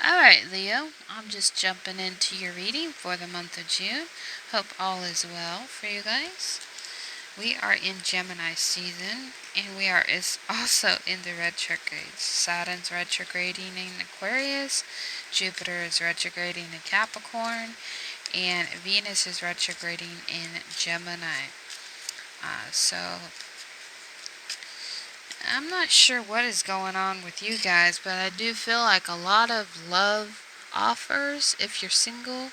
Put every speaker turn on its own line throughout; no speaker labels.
Alright, Leo, I'm just jumping into your reading for the month of June. Hope all is well for you guys. We are in Gemini season, and we are is also in the retrograde. Saturn's retrograding in Aquarius, Jupiter is retrograding in Capricorn, and Venus is retrograding in Gemini. So I'm not sure what is going on with you guys, but I do feel like a lot of love offers if you're single.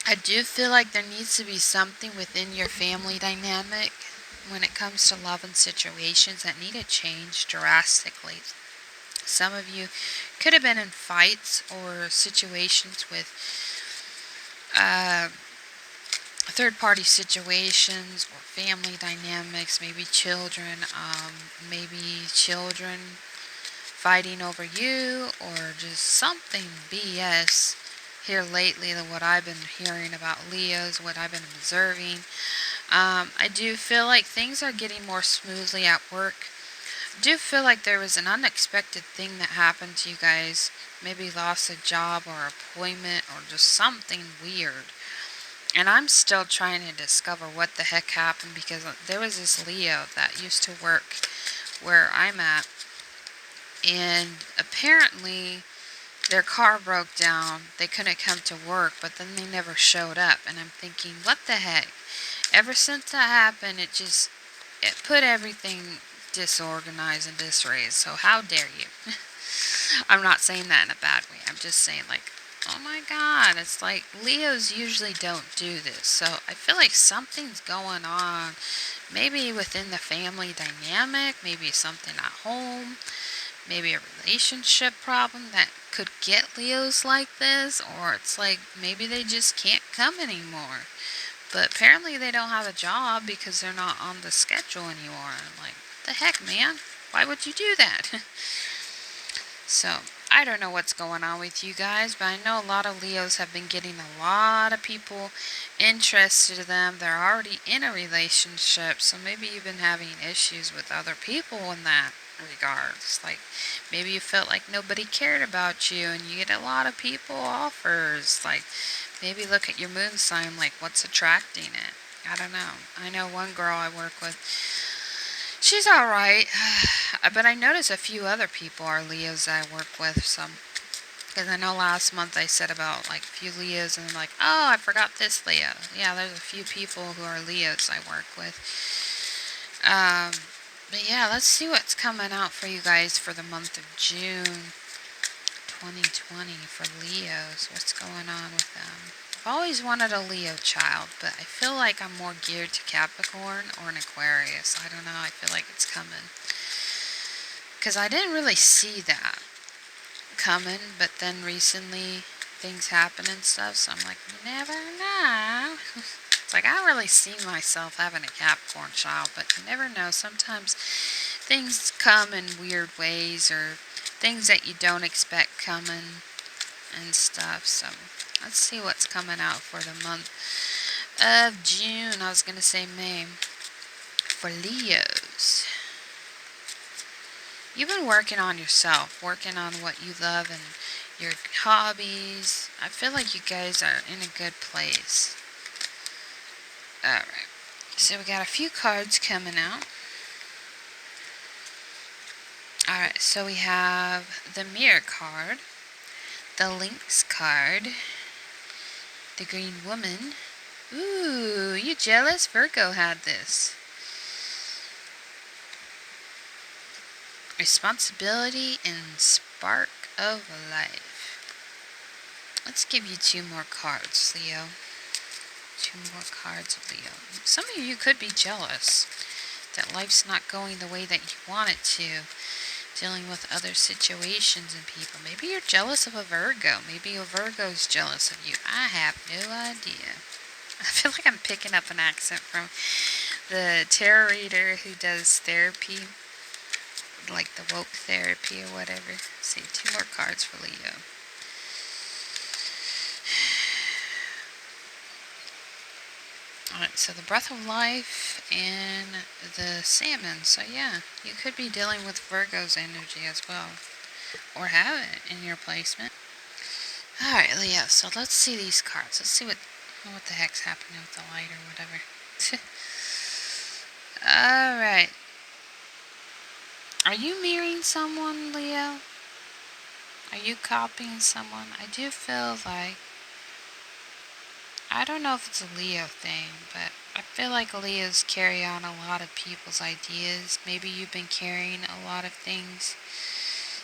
I do feel like there needs to be something within your family dynamic when it comes to love and situations that need to change drastically. Some of you could have been in fights or situations with third party situations or family dynamics, maybe children fighting over you, or just something BS here lately than what I've been hearing about Leos, what I've been observing. I do feel like things are getting more smoothly at work. I do feel like there was an unexpected thing that happened to you guys. Maybe lost a job or appointment or just something weird. And I'm still trying to discover what the heck happened, because there was this Leo that used to work where I'm at, and apparently their car broke down. They couldn't come to work, but then they never showed up. And I'm thinking, what the heck? Ever since that happened, it put everything disorganized and disarrayed. So how dare you? I'm not saying that in a bad way. I'm just saying, like, oh my God, it's like Leos usually don't do this. So I feel like something's going on. Maybe within the family dynamic, maybe something at home, maybe a relationship problem that could get Leos like this, or it's like maybe they just can't come anymore. But apparently they don't have a job because they're not on the schedule anymore. I'm like, the heck, man? Why would you do that? So, I don't know what's going on with you guys, but I know a lot of Leos have been getting a lot of people interested in them. They're already in a relationship, so maybe you've been having issues with other people in that regards. Like, maybe you felt like nobody cared about you, and you get a lot of people offers. Like, maybe look at your moon sign, like, what's attracting it? I don't know. I know one girl I work with, she's alright, but I notice a few other people are Leos that I work with, so, because I know last month I said about, like, a few Leos, and I'm like, oh, I forgot this Leo. Yeah, there's a few people who are Leos I work with. But yeah, let's see what's coming out for you guys for the month of June 2020 for Leos. What's going on with them? I've always wanted a Leo child, but I feel like I'm more geared to Capricorn or an Aquarius. I don't know, I feel like it's coming. Because I didn't really see that coming, but then recently things happen and stuff, so I'm like, you never know. It's like, I don't really see myself having a Capricorn child, but you never know. Sometimes things come in weird ways, or things that you don't expect coming and stuff. So let's see what's coming out for the month of June. I was going to say May. For Leos, you've been working on yourself, working on what you love and your hobbies. I feel like you guys are in a good place. Alright, so we got a few cards coming out. Alright, so we have the Mirror card, the Lynx card, the Green Woman. Ooh, you jealous? Virgo had this. Responsibility and Spark of Life. Let's give you two more cards, Leo. Two more cards, Leo. Some of you could be jealous that life's not going the way that you want it to. Dealing with other situations and people. Maybe you're jealous of a Virgo. Maybe a Virgo's jealous of you. I have no idea. I feel like I'm picking up an accent from the tarot reader who does therapy, like the woke therapy or whatever. Let's see, two more cards for Leo. Alright, so the breath of life and the salmon. So yeah, you could be dealing with Virgo's energy as well. Or have it in your placement. Alright, Leo, so let's see these cards. Let's see what the heck's happening with the light or whatever. Alright. Are you mirroring someone, Leo? Are you copying someone? I do feel like, I don't know if it's a Leo thing, but I feel like Leos carry on a lot of people's ideas. Maybe you've been carrying a lot of things.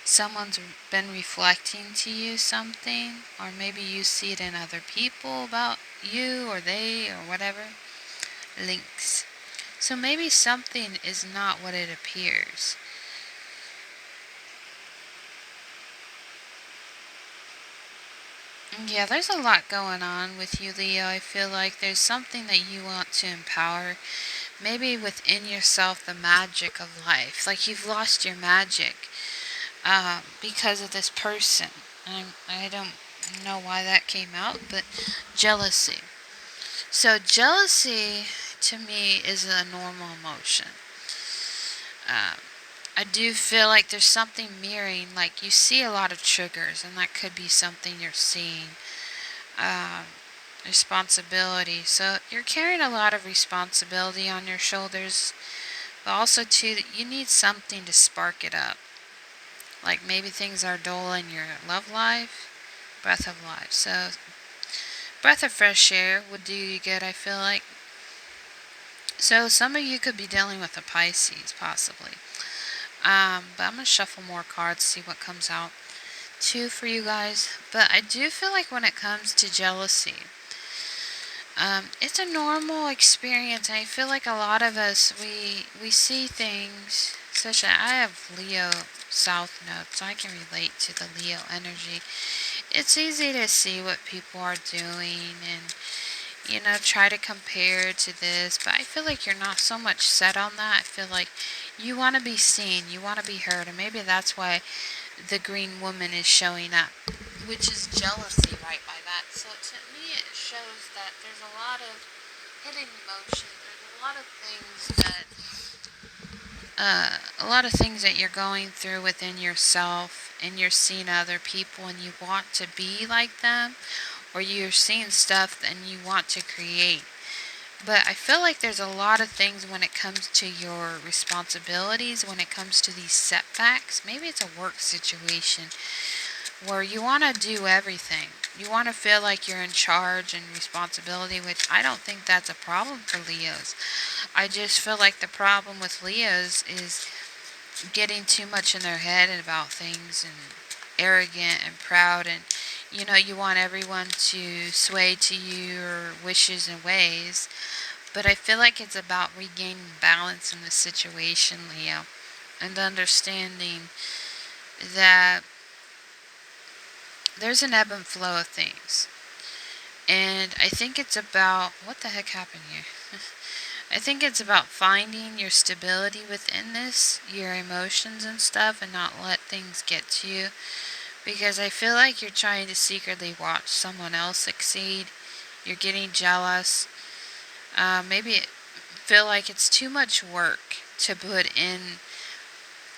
Someone's been reflecting to you something, or maybe you see it in other people about you or they or whatever. Links. So maybe something is not what it appears. Yeah, there's a lot going on with you, Leo. I feel like there's something that you want to empower. Maybe within yourself, the magic of life. Like you've lost your magic because of this person. I don't know why that came out, but jealousy. So jealousy to me is a normal emotion. Um, I do feel like there's something mirroring, like you see a lot of triggers, and that could be something you're seeing. Um, Responsibility. So you're carrying a lot of responsibility on your shoulders, but also too that you need something to spark it up. Like maybe things are dull in your love life, breath of life. So breath of fresh air would do you good, I feel like. So some of you could be dealing with a Pisces, possibly. But I'm going to shuffle more cards, see what comes out. Two for you guys. But I do feel like when it comes to jealousy, it's a normal experience. I feel like a lot of us, we see things, especially I have Leo South Node, so I can relate to the Leo energy. It's easy to see what people are doing and, try to compare to this, but I feel like you're not so much set on that. I feel like you want to be seen, you want to be heard, and maybe that's why the green woman is showing up, which is jealousy right by that. So to me, it shows that there's a lot of hidden emotions. There's a lot of things that you're going through within yourself, and you're seeing other people, and you want to be like them, or you're seeing stuff and you want to create. But I feel like there's a lot of things when it comes to your responsibilities, when it comes to these setbacks. Maybe it's a work situation where you want to do everything. You want to feel like you're in charge and responsibility, which I don't think that's a problem for Leos. I just feel like the problem with Leos is getting too much in their head about things and arrogant and proud, and you want everyone to sway to your wishes and ways. But I feel like it's about regaining balance in the situation, Leo, and understanding that there's an ebb and flow of things. And I think it's about, what the heck happened here? I think it's about finding your stability within this, your emotions and stuff, and not let things get to you. Because I feel like you're trying to secretly watch someone else succeed. You're getting jealous. Maybe feel like it's too much work to put in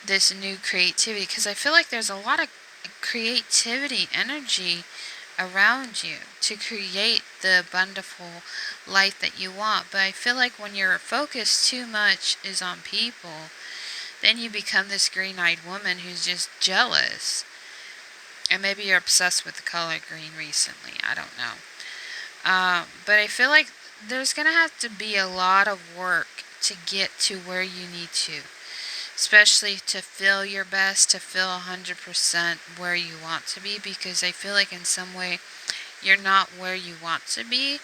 this new creativity. Because I feel like there's a lot of creativity energy around you to create the wonderful life that you want. But I feel like when your focus too much is on people, then you become this green-eyed woman who's just jealous. And maybe you're obsessed with the color green recently. I don't know. But I feel like there's going to have to be a lot of work to get to where you need to. Especially to feel your best, to feel 100% where you want to be. Because I feel like in some way you're not where you want to be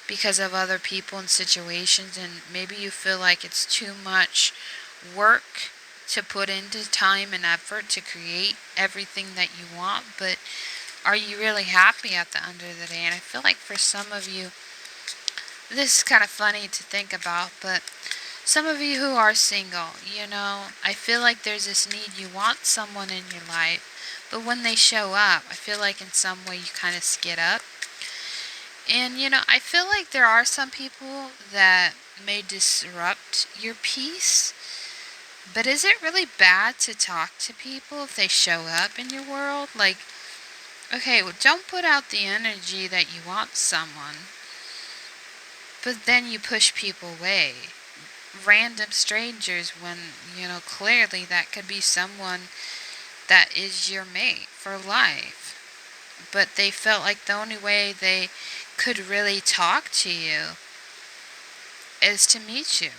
because of other people and situations. And maybe you feel like it's too much work to put into time and effort to create everything that you want. But are you really happy at the end of the day? And I feel like for some of you, this is kind of funny to think about, but some of you who are single, I feel like there's this need, you want someone in your life, but when they show up, I feel like in some way you kind of skid up. And, I feel like there are some people that may disrupt your peace, but is it really bad to talk to people if they show up in your world? Like, okay, well, don't put out the energy that you want someone, but then you push people away. Random strangers when, clearly that could be someone that is your mate for life. But they felt like the only way they could really talk to you is to meet you.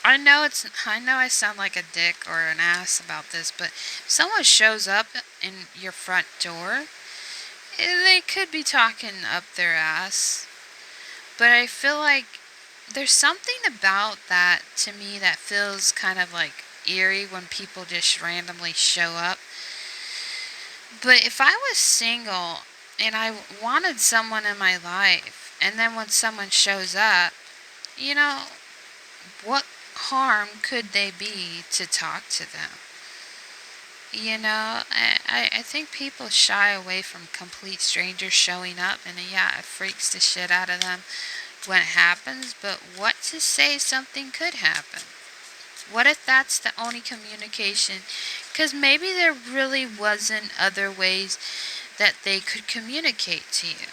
I know I sound like a dick or an ass about this, but if someone shows up in your front door, they could be talking up their ass. But I feel like there's something about that to me that feels kind of like eerie when people just randomly show up. But if I was single and I wanted someone in my life, and then when someone shows up, you know, what harm could they be to talk to them? I think people shy away from complete strangers showing up, and yeah, it freaks the shit out of them when it happens, but what to say something could happen? What if that's the only communication? Because maybe there really wasn't other ways that they could communicate to you.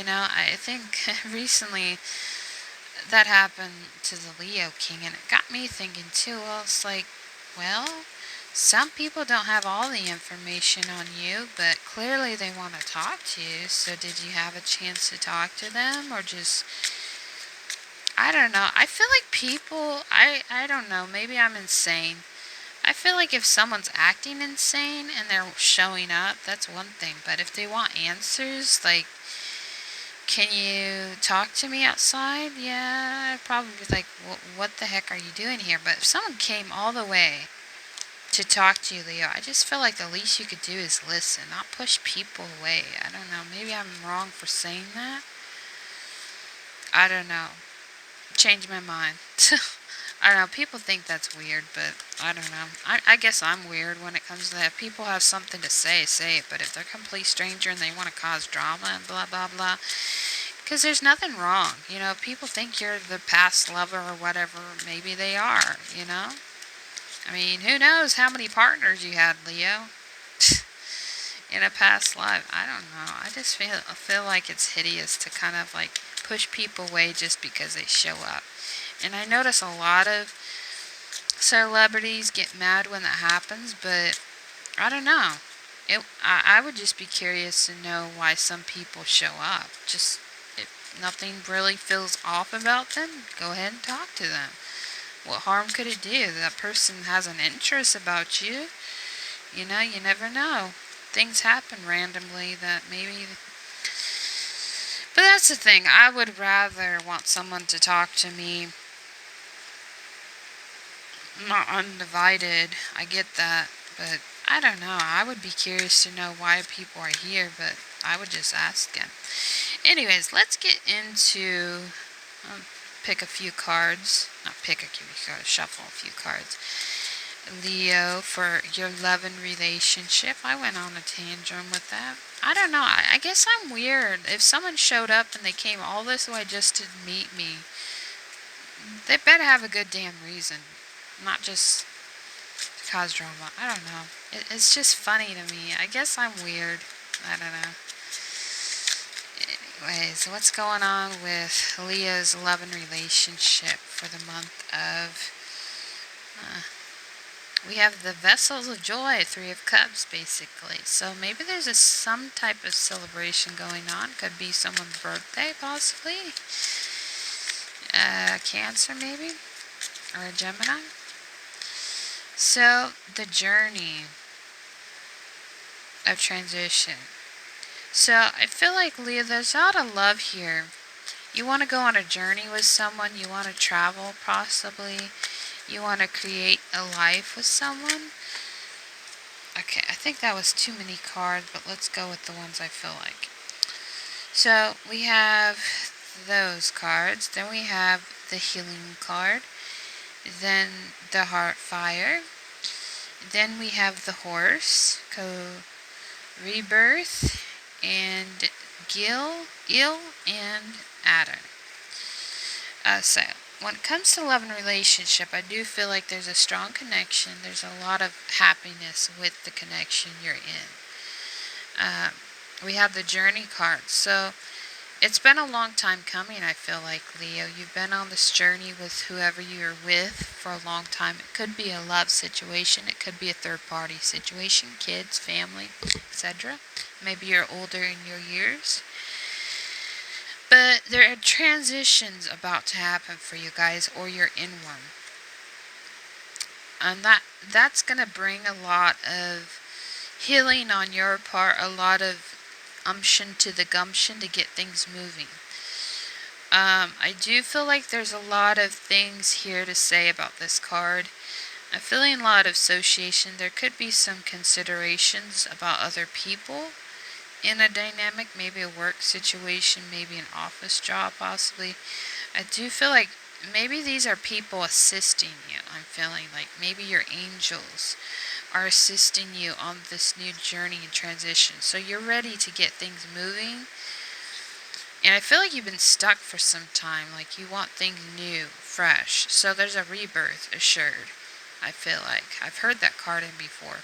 I think recently that happened to the Leo King, and it got me thinking too. Well, it's like, well, some people don't have all the information on you, but clearly they want to talk to you. So did you have a chance to talk to them, or just, I don't know. I feel like people, I don't know, maybe I'm insane. I feel like if someone's acting insane and they're showing up, that's one thing. But if they want answers, like, can you talk to me outside? Yeah, I'd probably be like, what the heck are you doing here? But if someone came all the way to talk to you, Leo, I just feel like the least you could do is listen, not push people away. I don't know. Maybe I'm wrong for saying that. I don't know. Change my mind. I don't know. People think that's weird, but I don't know. I guess I'm weird when it comes to that. If people have something to say it. But if they're a complete stranger and they want to cause drama and blah, blah, blah, because there's nothing wrong. If people think you're the past lover or whatever, maybe they are. I mean, who knows how many partners you had, Leo, in a past life. I don't know. I just feel like it's hideous to kind of like push people away just because they show up. And I notice a lot of celebrities get mad when that happens, but I don't know. I would just be curious to know why some people show up. Just if nothing really feels off about them, go ahead and talk to them. What harm could it do? That person has an interest about you. You never know. Things happen randomly that maybe. But that's the thing. I would rather want someone to talk to me, not undivided. I get that. But I don't know. I would be curious to know why people are here, but I would just ask them. Anyways, let's get into. Pick a few cards. Not pick a few cards, shuffle a few cards. Leo, for your love and relationship. I went on a tangent with that. I don't know. I guess I'm weird. If someone showed up and they came all this way just to meet me, they better have a good damn reason. Not just to cause drama. I don't know. It's just funny to me. I guess I'm weird. I don't know. Anyways, what's going on with Leo's love and relationship for the month of... we have the Vessels of Joy, Three of Cups, basically. So maybe there's some type of celebration going on. Could be someone's birthday, possibly. Cancer, maybe? Or a Gemini. So, the journey of transition. So, I feel like, Leo, there's a lot of love here. You want to go on a journey with someone. You want to travel, possibly. You want to create a life with someone. Okay, I think that was too many cards, but let's go with the ones I feel like. So, we have those cards. Then we have the healing card. Then the heart fire. Then we have the horse. Rebirth. And Gil, and Adam. So, when it comes to love and relationship, I do feel like there's a strong connection. There's a lot of happiness with the connection you're in. We have the journey card. So, it's been a long time coming, I feel like, Leo. You've been on this journey with whoever you're with for a long time. It could be a love situation. It could be a third-party situation, kids, family, etc. Maybe you're older in your years. But there are transitions about to happen for you guys, or you're in one. And that's going to bring a lot of healing on your part, a lot of umption to the gumption to get things moving. I do feel like there's a lot of things here to say about this card. I'm feeling a lot of association. There could be some considerations about other people in a dynamic, maybe a work situation, maybe an office job possibly. I do feel like maybe these are people assisting you. I'm feeling like maybe your angels are assisting you on this new journey and transition. So you're ready to get things moving. And I feel like you've been stuck for some time, like you want things new, fresh. So there's a rebirth assured, I feel like. I've heard that card in before,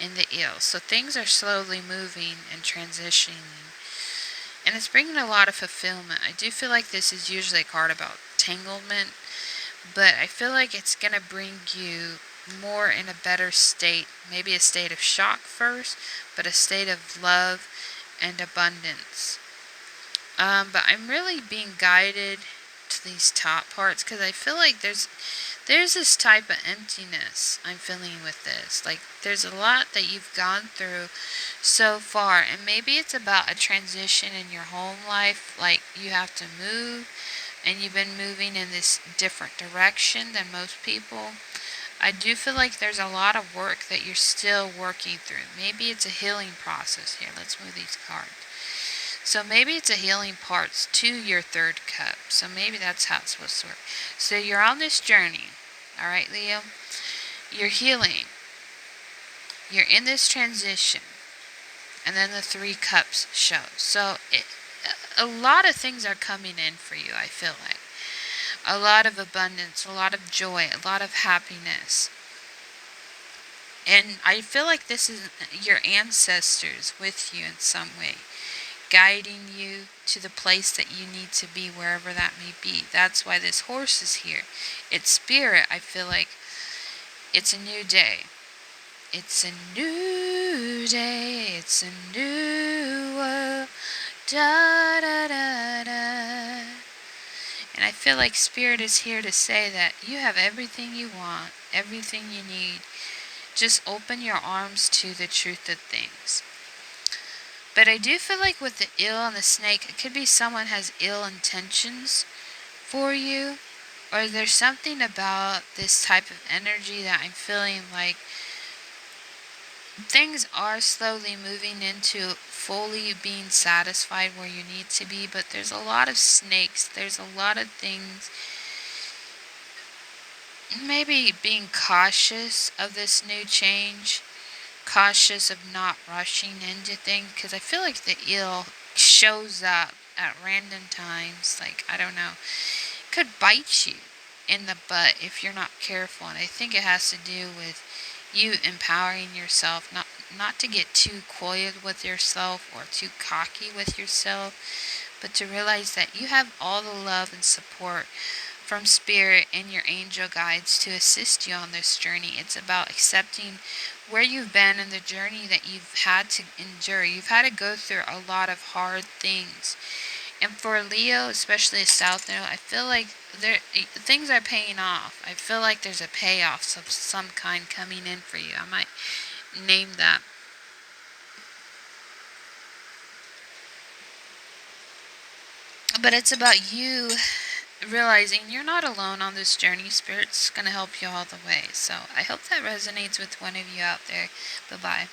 in the eel. So things are slowly moving and transitioning. And it's bringing a lot of fulfillment. I do feel like this is usually a card about entanglement, but I feel like it's going to bring you more in a better state. Maybe a state of shock first, but a state of love and abundance. But I'm really being guided to these top parts because I feel like there's this type of emptiness I'm feeling with this. Like there's a lot that you've gone through so far, and maybe it's about a transition in your home life. Like you have to move, and you've been moving in this different direction than most people. I do feel like there's a lot of work that you're still working through. Maybe it's a healing process here. Let's move these cards. So maybe it's a healing parts to your third cup. So maybe that's how it's supposed to work. So you're on this journey. All right, Leo? You're healing. You're in this transition. And then the 3 cups show. So a lot of things are coming in for you, I feel like. A lot of abundance, a lot of joy, a lot of happiness. And I feel like this is your ancestors with you in some way, guiding you to the place that you need to be, wherever that may be. That's why this horse is here. It's spirit. I feel like it's a new day. It's a new day. It's a new world. Da da da da. And I feel like spirit is here to say that you have everything you want, everything you need. Just open your arms to the truth of things. But I do feel like with the eel and the snake, it could be someone has ill intentions for you. Or there's something about this type of energy that I'm feeling like things are slowly moving into fully being satisfied where you need to be. But there's a lot of snakes. There's a lot of things. Maybe being cautious of this new change. Cautious of not rushing into things, because I feel like the eel shows up at random times, like, I don't know, could bite you in the butt if you're not careful. And I think it has to do with you empowering yourself, not to get too coy with yourself or too cocky with yourself, but to realize that you have all the love and support from spirit and your angel guides to assist you on this journey. It's about accepting where you've been and the journey that you've had to endure. You've had to go through a lot of hard things. And for Leo, especially a South Node, I feel like things are paying off. I feel like there's a payoff of some kind coming in for you. I might name that. But it's about you realizing you're not alone on this journey. Spirit's going to help you all the way. So I hope that resonates with one of you out there. Bye-bye.